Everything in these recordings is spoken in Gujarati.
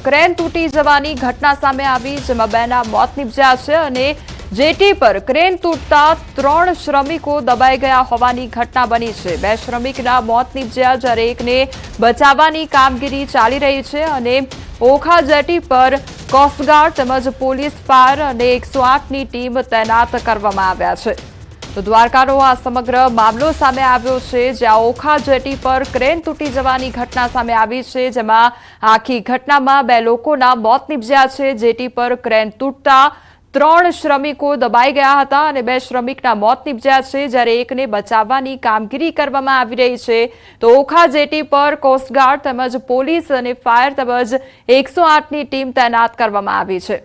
ક્રેન તૂટી જવાની ઘટના સામે આવી, જેમાં બેના મોત નીપજ્યા છે અને જેટી પર ક્રેન તૂટતા 3 શ્રમિકો દબાઈ ગયા હોવાની ઘટના બની છે। 2 શ્રમિકના મોત નીપજ્યા જ્યારે એકને બચાવવાની કામગીરી ચાલી રહી છે અને ઓખા જેટી પર કોસ્ટગાર્ડ તેમજ પોલીસ, ફાયર અને 108ની ટીમ તૈનાત કરવામાં આવ્યા છે। તો દ્વારકાનો આ સમગ્ર મામલો સામે આવ્યો છે, જ્યાં ઓખા જેટી પર ક્રેન તૂટી જવાની ઘટના સામે આવી છે, જેમાં આખી ઘટનામાં 2 લોકોના મોત નીપજ્યા છે। જેટી પર ક્રેન તૂટતા 3 શ્રમિકો દબાઈ ગયા હતા અને 2 શ્રમિકના મોત નીપજ્યા છે, જ્યારે એકને બચાવવાની કામગીરી કરવામાં આવી રહી છે। તો ઓખા જેટી પર કોસ્ટગાર્ડ તેમજ પોલીસ અને ફાયર તેમજ 108ની ટીમ તૈનાત કરવામાં આવી છે।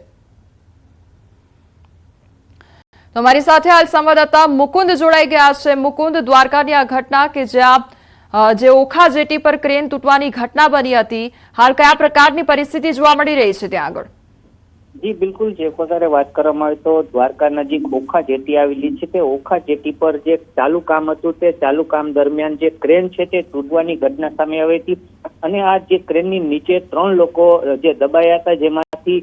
તમારી સાથે હાલ સંવાદદાતા મુકુંદ જોડાઈ ગયા છે। મુકુંદ, દ્વારકાની આ ઘટના કે જ્યાં જે ઓખા જેટી પર ક્રેન તૂટવાની ઘટના બની હતી, હાલ કયા પ્રકારની પરિસ્થિતિ જોવા મળી રહી છે ત્યાં આગળ? જી બિલકુલ, જે પ્રકારે વાત કરવામાં આવે તો દ્વારકા નજીક ઓખા જેટી આવેલી છે, તે ઓખા જેટી પર જે ચાલુ કામ હતું તે ચાલુ કામ દરમિયાન જે ક્રેન છે તે તૂટવાની ઘટના સામે આવી હતી અને આ જે ક્રેનની નીચે 3 લોકો જે દબાયા હતા, જેમાંથી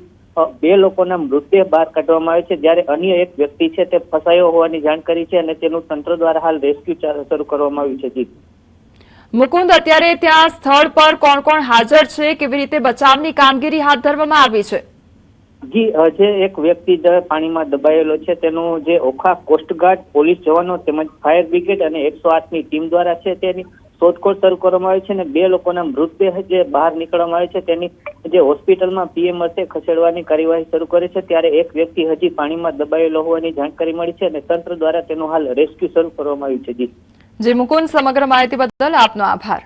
2 લોકોના મૃતદેહ બહાર કાઢવામાં આવે છે, જ્યારે અન્ય એક વ્યક્તિ છે તે ફસાયો હોવાની જાણકારી છે અને તેનું તંત્ર દ્વારા હાલ રેસ્ક્યુ શરૂ કરવામાં આવ્યું છે। જી મુકુંદ, અત્યારે ત્યાં સ્થળ પર કોણ કોણ હાજર છે, કેવી રીતે બચાવની કામગીરી હાથ ધરવામાં આવી છે? જી, જે એક વ્યક્તિ પાણીમાં દબાયેલો છે તેનું જે ઓખા કોસ્ટગાર્ડ, પોલીસ જવાનો તેમજ ફાયર બ્રિગેડ અને 108ની ટીમ દ્વારા છે તેની શોધખોળ શરૂ કરવામાં આવી છે અને 2 લોકોના મૃતદેહ જે બહાર નીકળવામાં આવે છે તેની જે હોસ્પિટલમાં પીએમ અર્થે ખસેડવાની કાર્યવાહી શરૂ કરી છે, ત્યારે એક વ્યક્તિ હજી પાણીમાં દબાયેલો હોવાની જાણકારી મળી છે અને તંત્ર દ્વારા તેનું હાલ રેસ્ક્યુ શરૂ કરવામાં આવ્યું છે। જી મુકુંદ, સમગ્ર માહિતી બદલ આપનો આભાર।